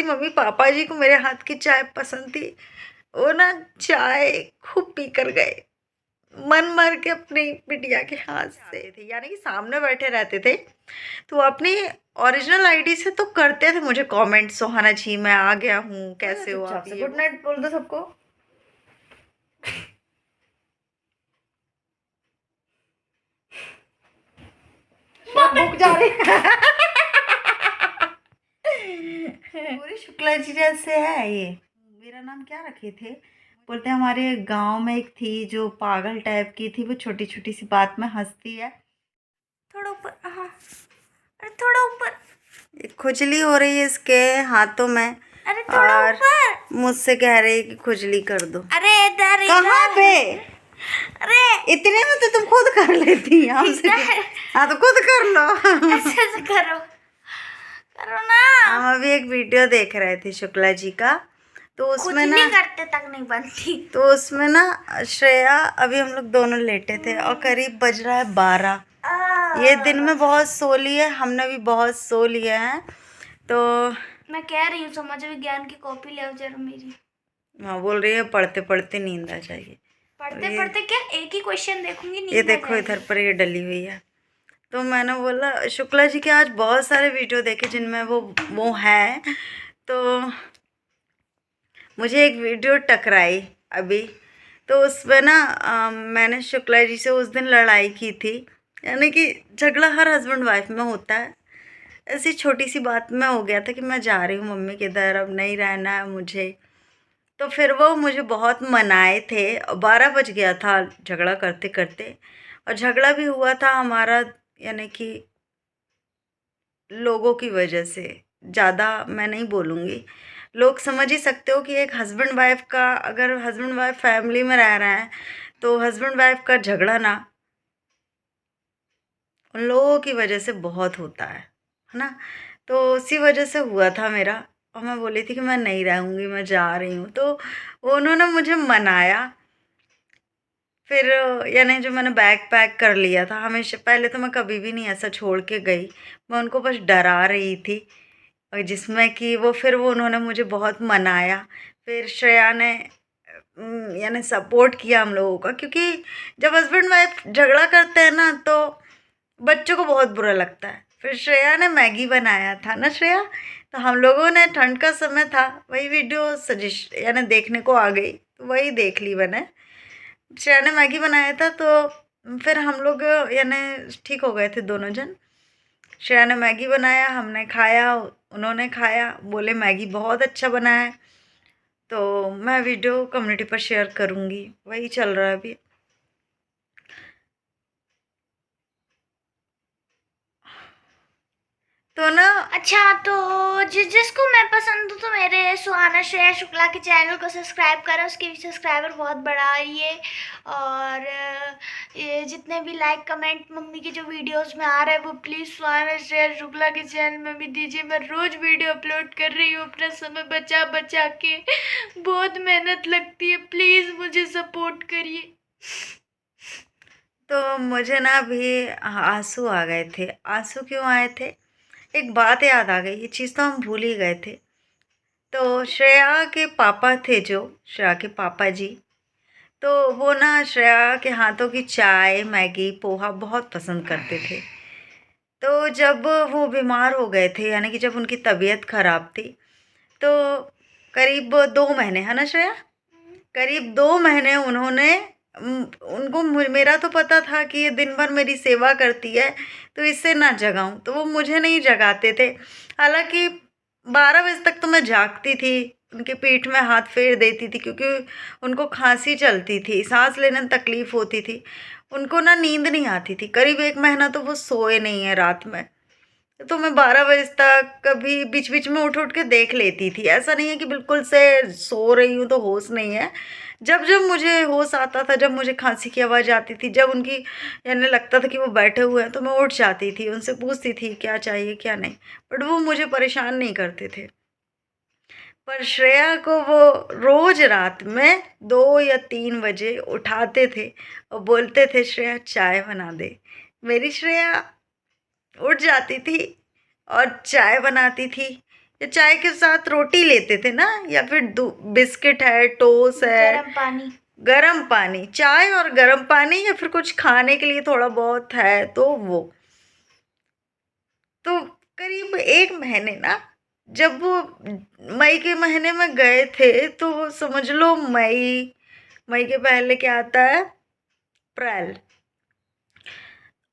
थी mummy papa जी को मेरे हाथ की चाय पसंद थी, वो ना चाय खूब पी कर गए, मन मार के अपनी बिटिया के हाथ से थे, यानी कि सामने बैठे रहते थे। तो अपनी ओरिजिनल आईडी से तो करते थे मुझे कमेंट, सोहाना जी मैं आ गया हूँ, कैसे हो आप, गुड नाइट बोल दो सबको। भूख जा रही पूरी शुक्ला जी जैसे है ये। मेरा नाम क्या रखे थे, बोलते हमारे गांव में एक थी जो पागल टाइप की थी, वो छोटी छोटी सी बात में हंसती है। थोड़ा ऊपर, हाँ अरे थोड़ा ऊपर। खुजली हो रही है इसके हाथों में, अरे थोड़ा और मुझसे कह रही है कि खुजली कर दो। अरे इधर कहाँ पे, अरे इतने में तो तुम खुद कर लेती हमसे। हाँ तो खुद कर लो। ऐसे से करो करो ना। हम अभी एक वीडियो देख रहे थे शुक्ला जी का, तो उसमें ना करते तक नहीं बनती, तो उसमें ना श्रेया, अभी हम लोग दोनों लेटे थे और करीब बज रहा है 12। ये दिन में बहुत सो लिए, हमने भी बहुत सो लिया है। तो मैं कह रही हूँ समाज विज्ञान की कॉपी ले आओ जरा मेरी। हाँ बोल रही है पढ़ते पढ़ते नींद आ जाएगी। पढ़ते पढ़ते क्या, एक ही क्वेश्चन देखूंगी नींद। ये देखो इधर पर ये डली हुई है। तो मैंने बोला शुक्ला जी के आज बहुत सारे वीडियो देखे जिनमें वो है, तो मुझे एक वीडियो टकराई अभी, तो उसमें ना मैंने शुक्ला जी से उस दिन लड़ाई की थी, यानी कि झगड़ा हर हस्बैंड वाइफ में होता है, ऐसी छोटी सी बात में हो गया था कि मैं जा रही हूँ मम्मी के इधर, अब नहीं रहना है मुझे। तो फिर वो मुझे बहुत मनाए थे और 12 बज गया था झगड़ा करते करते, और झगड़ा भी हुआ था हमारा, यानी कि लोगों की वजह से। ज़्यादा मैं नहीं बोलूँगी, लोग समझ ही सकते हो कि एक हस्बैंड वाइफ का, अगर हस्बैंड वाइफ फैमिली में रह रहे हैं तो हस्बैंड वाइफ का झगड़ा ना उन लोगों की वजह से बहुत होता है ना। तो उसी वजह से हुआ था मेरा, और मैं बोली थी कि मैं नहीं रहूँगी, मैं जा रही हूँ, तो उन्होंने मुझे मनाया। फिर यानी जो मैंने बैग पैक कर लिया था, हमेशा पहले तो मैं कभी भी नहीं ऐसा छोड़ के गई, मैं उनको बस डरा रही थी, और जिसमें कि वो उन्होंने मुझे बहुत मनाया। फिर श्रेया ने यानी सपोर्ट किया हम लोगों का, क्योंकि जब हस्बैंड वाइफ झगड़ा करते हैं ना तो बच्चों को बहुत बुरा लगता है। फिर श्रेया ने मैगी बनाया था ना श्रेया, तो हम लोगों ने, ठंड का समय था, वही वीडियो सजेस्ट यानी देखने को आ गई, तो वही देख ली मैंने। श्रेया ने मैगी बनाया था, तो फिर हम लोग यानी ठीक हो गए थे दोनों जन। श्रेया ने मैगी बनाया, हमने खाया, उन्होंने खाया, बोले मैगी बहुत अच्छा बना है। तो मैं वीडियो कम्युनिटी पर शेयर करूँगी, वही चल रहा है अभी। तो ना अच्छा, तो जिसको मैं पसंद हूँ तो मेरे सुहाना श्रेया शुक्ला के चैनल को सब्सक्राइब करें, उसके भी सब्सक्राइबर बहुत बढ़ा रही है। और ये जितने भी लाइक कमेंट मम्मी के जो वीडियोस में आ रहे हैं वो प्लीज़ सुहाना श्रेया शुक्ला के चैनल में भी दीजिए। मैं रोज़ वीडियो अपलोड कर रही हूँ अपना समय बचा बचा के, बहुत मेहनत लगती है, प्लीज़ मुझे सपोर्ट करिए। तो मुझे ना अभी आंसू आ गए थे। आंसू क्यों आए थे, एक बात याद आ गई, ये चीज़ तो हम भूल ही गए थे। तो श्रेया के पापा थे, जो श्रेया के पापा जी, तो वो ना श्रेया के हाथों की चाय मैगी पोहा बहुत पसंद करते थे। तो जब वो बीमार हो गए थे, यानी कि जब उनकी तबीयत ख़राब थी, तो करीब 2 महीने, है ना श्रेया, करीब 2 महीने उन्होंने उनको मेरा तो पता था कि ये दिन भर मेरी सेवा करती है तो इससे ना जगाऊं, तो वो मुझे नहीं जगाते थे। हालांकि 12 बजे तक तो मैं जागती थी, उनके पीठ में हाथ फेर देती थी, क्योंकि उनको खांसी चलती थी, सांस लेने में तकलीफ़ होती थी, उनको ना नींद नहीं आती थी। करीब 1 महीना तो वो सोए नहीं है रात में। तो मैं 12 बजे तक कभी बीच बीच में उठ उठ के देख लेती थी, ऐसा नहीं है कि बिल्कुल से सो रही हूँ तो होश नहीं है। जब जब मुझे होश आता था, जब मुझे खांसी की आवाज़ आती थी, जब उनकी यानी लगता था कि वो बैठे हुए हैं, तो मैं उठ जाती थी, उनसे पूछती थी क्या चाहिए क्या नहीं, बट वो मुझे परेशान नहीं करते थे। पर श्रेया को वो रोज़ रात में 2 या 3 बजे उठाते थे और बोलते थे श्रेया चाय बना दे। मेरी श्रेया उठ जाती थी और चाय बनाती थी, या चाय के साथ रोटी लेते थे ना, या फिर बिस्किट है, टोस्ट है, गरम पानी। गरम पानी, चाय और गरम पानी, या फिर कुछ खाने के लिए थोड़ा बहुत है तो वो। तो करीब 1 महीने ना, जब वो मई के महीने में गए थे, तो समझ लो मई, मई के पहले क्या आता है, अप्रैल।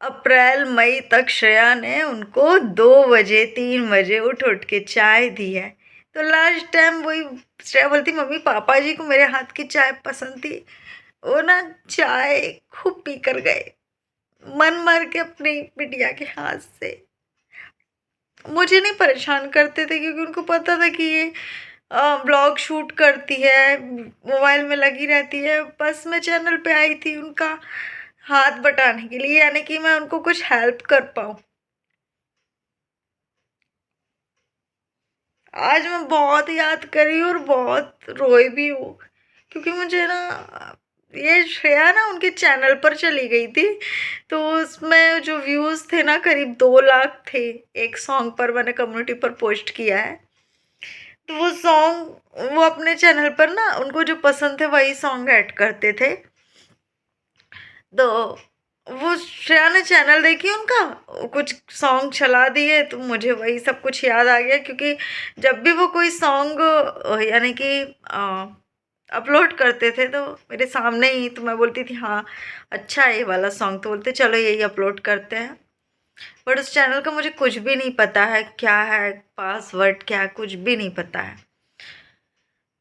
अप्रैल मई तक श्रेया ने उनको 2 बजे 3 बजे उठ उठ के चाय दी है। तो लास्ट टाइम वही श्रेया बोलती, मम्मी पापा जी को मेरे हाथ की चाय पसंद थी, वो ना चाय खूब पी कर गए, मन मार के अपनी बिटिया के हाथ से। मुझे नहीं परेशान करते थे, क्योंकि उनको पता था कि ये ब्लॉग शूट करती है, मोबाइल में लगी रहती है। बस मैं चैनल पे आई थी उनका हाथ बटाने के लिए, यानी कि मैं उनको कुछ हेल्प कर पाऊँ। आज मैं बहुत याद करी और बहुत रोई भी हूँ, क्योंकि मुझे ना ये श्रेया ना उनके चैनल पर चली गई थी, तो उसमें जो व्यूज़ थे ना करीब 2 लाख थे। एक सॉन्ग पर मैंने कम्युनिटी पर पोस्ट किया है, तो वो सॉन्ग वो अपने चैनल पर ना उनको जो पसंद थे वही सॉन्ग ऐड करते थे। तो वो श्रेया ने चैनल देखी उनका, कुछ सॉन्ग चला दिए, तो मुझे वही सब कुछ याद आ गया, क्योंकि जब भी वो कोई सॉन्ग यानी कि अपलोड करते थे तो मेरे सामने ही, तो मैं बोलती थी हाँ अच्छा है ये वाला सॉन्ग, तो बोलते चलो यही अपलोड करते हैं। बट उस चैनल का मुझे कुछ भी नहीं पता है, क्या है पासवर्ड, क्या है, कुछ भी नहीं पता है।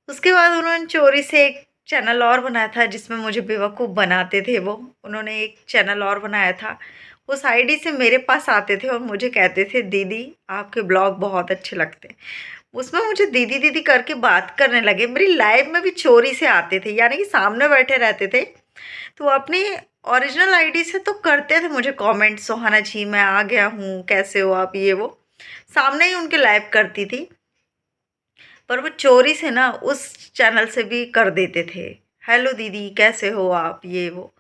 उसके बाद उन्होंने चोरी से एक चैनल और बनाया था, जिसमें मुझे बेवकूफ़ बनाते थे वो। उन्होंने एक चैनल और बनाया था, उस आईडी से मेरे पास आते थे और मुझे कहते थे दीदी आपके ब्लॉग बहुत अच्छे लगते हैं। उसमें मुझे दीदी दीदी करके बात करने लगे, मेरी लाइव में भी चोरी से आते थे, यानी कि सामने बैठे रहते थे। तो अपनी ओरिजिनल आईडी से तो करते थे मुझे कमेंट, सोहाना जी मैं आ गया हूँ, कैसे हो आप, ये वो सामने ही उनके लाइव करती थी। पर वो चोरी से ना उस चैनल से भी कर देते थे, हेलो दीदी कैसे हो आप, ये वो।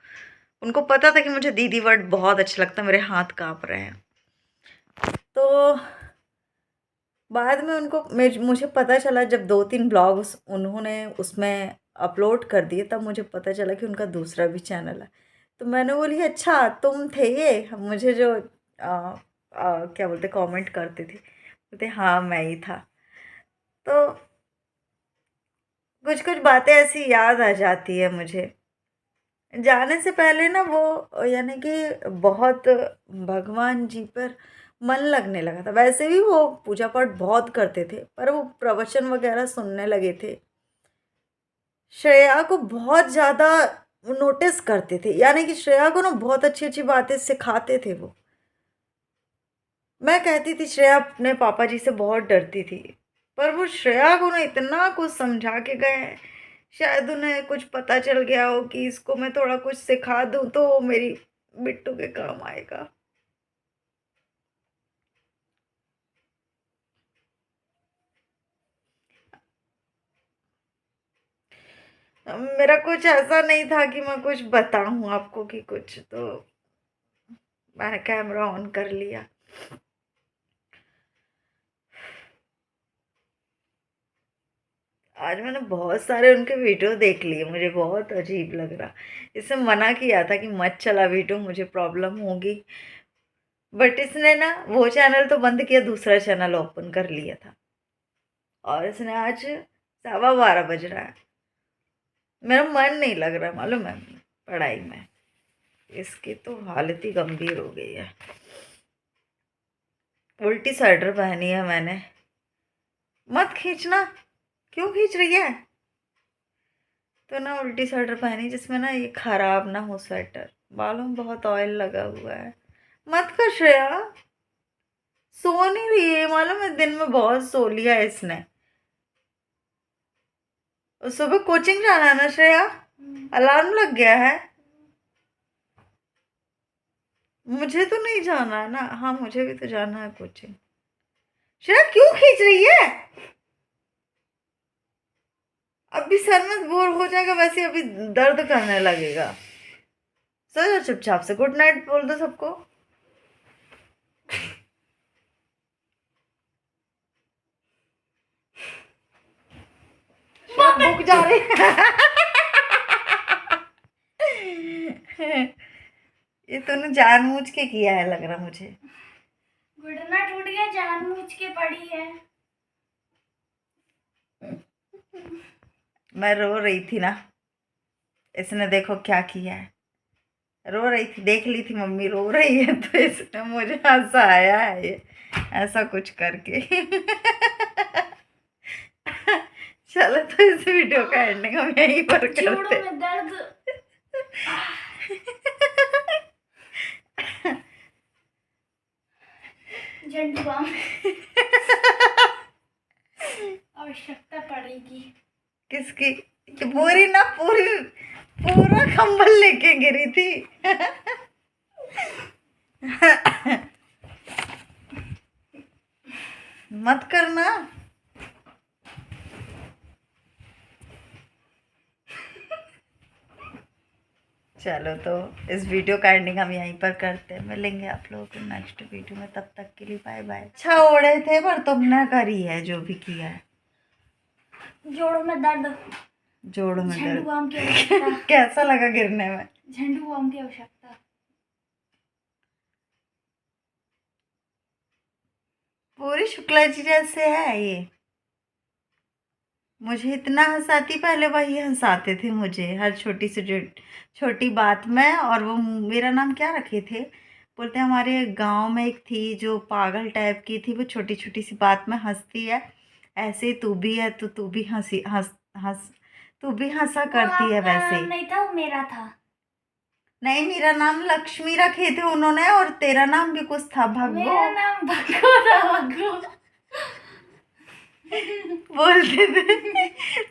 उनको पता था कि मुझे दीदी वर्ड बहुत अच्छा लगता, मेरे हाथ काँप रहे हैं। तो बाद में उनको मुझे पता चला, जब 2-3 ब्लॉग्स उन्होंने उसमें अपलोड कर दिए, तब मुझे पता चला कि उनका दूसरा भी चैनल है। तो मैंने बोली अच्छा तुम थे ये, मुझे जो क्या बोलते कमेंट करते थे, बोलते हाँ मैं ही था। तो कुछ कुछ बातें ऐसी याद आ जाती है मुझे। जाने से पहले ना वो यानी कि बहुत भगवान जी पर मन लगने लगा था। वैसे भी वो पूजा पाठ बहुत करते थे, पर वो प्रवचन वगैरह सुनने लगे थे। श्रेया को बहुत ज़्यादा नोटिस करते थे, यानी कि श्रेया को ना बहुत अच्छी अच्छी बातें सिखाते थे वो। मैं कहती थी श्रेया अपने पापा जी से बहुत डरती थी, पर वो श्रेया को ना इतना कुछ समझा के गए हैं। शायद उन्हें कुछ पता चल गया हो कि इसको मैं थोड़ा कुछ सिखा दूँ तो वो मेरी बिट्टू के काम आएगा। मेरा कुछ ऐसा नहीं था कि मैं कुछ बताऊँ आपको कि कुछ, तो मैंने कैमरा ऑन कर लिया। आज मैंने बहुत सारे उनके वीडियो देख लिए, मुझे बहुत अजीब लग रहा। इससे मना किया था कि मत चला वीडियो, मुझे प्रॉब्लम होगी। बट इसने ना वो चैनल तो बंद किया, दूसरा चैनल ओपन कर लिया था। और इसने आज 12:15 बज रहा है, मेरा मन नहीं लग रहा मालूम है पढ़ाई में। इसकी तो हालत ही गंभीर हो गई है। उल्टी स्वेटर पहनी है मैंने। मत खींचना, क्यों खींच रही है। तो ना उल्टी स्वेटर पहनी जिसमें ना ये खराब ना हो स्वेटर, बालों में बहुत ऑयल लगा हुआ है। मत कर श्रेया, सो नहीं रही है मालूम है, दिन में बहुत सो लिया है इसने। सुबह कोचिंग जाना है ना श्रेया, अलार्म लग गया है। मुझे तो नहीं जाना है ना, हाँ मुझे भी तो जाना है कोचिंग। श्रेया क्यों खींच रही है, अभी सर में बोर हो जाएगा, वैसे अभी दर्द करने लगेगा। सो जाओ चुपचाप से, गुड नाइट बोल दो सबको। भूख जा रही। ये तूने जानबूझ के किया है लग रहा मुझे। घुटना टूट गया, जानबूझ के पड़ी है। मैं रो रही थी ना, इसने देखो क्या किया है। रो रही थी, देख ली थी मम्मी रो रही है तो इसने मुझे हंसाया है ये ऐसा कुछ करके। चलो तो इस वीडियो का एंडिंग हम यहीं पर करते हैं। में दर्द। झंडू बाम आवश्यकता पड़ेगी। किसकी? पूरी ना पूरा कंबल लेके गिरी थी। मत करना। चलो तो इस वीडियो का एंडिंग हम यहीं पर करते हैं। मिलेंगे आप लोगों को नेक्स्ट वीडियो में, तब तक के लिए बाय बाय। अच्छा ओढ़े थे पर तुमने करी है जो भी किया है। जोड़ों में दर्द, जोड़ों में झंडू दर्द। बाम की आवश्यकता। कैसा लगा गिरने में? झंडू बाम की आवश्यकता। पूरी शुक्ला जी जैसे है ये। मुझे इतना हंसाती, पहले वही हंसाते थे मुझे हर छोटी सी छोटी बात में। और वो मेरा नाम क्या रखे थे, बोलते हमारे गांव में एक थी जो पागल टाइप की थी, वो छोटी छोटी सी बात में हंसती है। ऐसे ही तू भी है, तो तू भी हंसी हंस हंस तू भी हंसा करती है वैसे ही। नहीं था, वो मेरा था। नहीं, मेरा नाम लक्ष्मी रखे थे उन्होंने, और तेरा नाम भी कुछ था, भग्गो। मेरा नाम भग्गो था, भग्गो। बोलते थे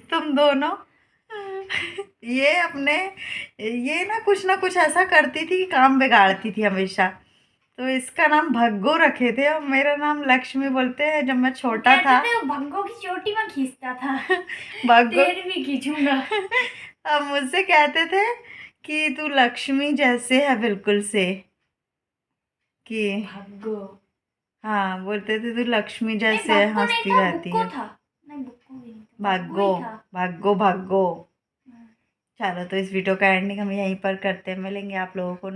तुम दोनों। ये अपने ये ना कुछ ऐसा करती थी कि काम बिगाड़ती थी हमेशा। तो इसका नाम भग्गो रखे थे और मेरा नाम लक्ष्मी। बोलते हैं जब मैं छोटा था, कहते थे वो भग्गो की चोटी में खींचता था। भग्गो तेरी भी खींचूंगा। अब मुझसे कहते थे कि तू लक्ष्मी जैसे है बिल्कुल से, कि भग्गो। हाँ बोलते थे तू लक्ष्मी जैसे नहीं, है, भग्गो नहीं हंसती था, रहती बुक्को है। था। नहीं, बुक्को भी नहीं था, भागो ही था। भागो भागो। चलो तो इस वीडियो का एंडिंग हम यहीं पर करते हैं। मिलेंगे आप लोगों को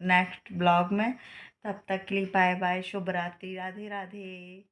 नेक्स्ट ब्लॉग में, तब तक के लिए बाय बाय, शुभ रात्रि, राधे राधे।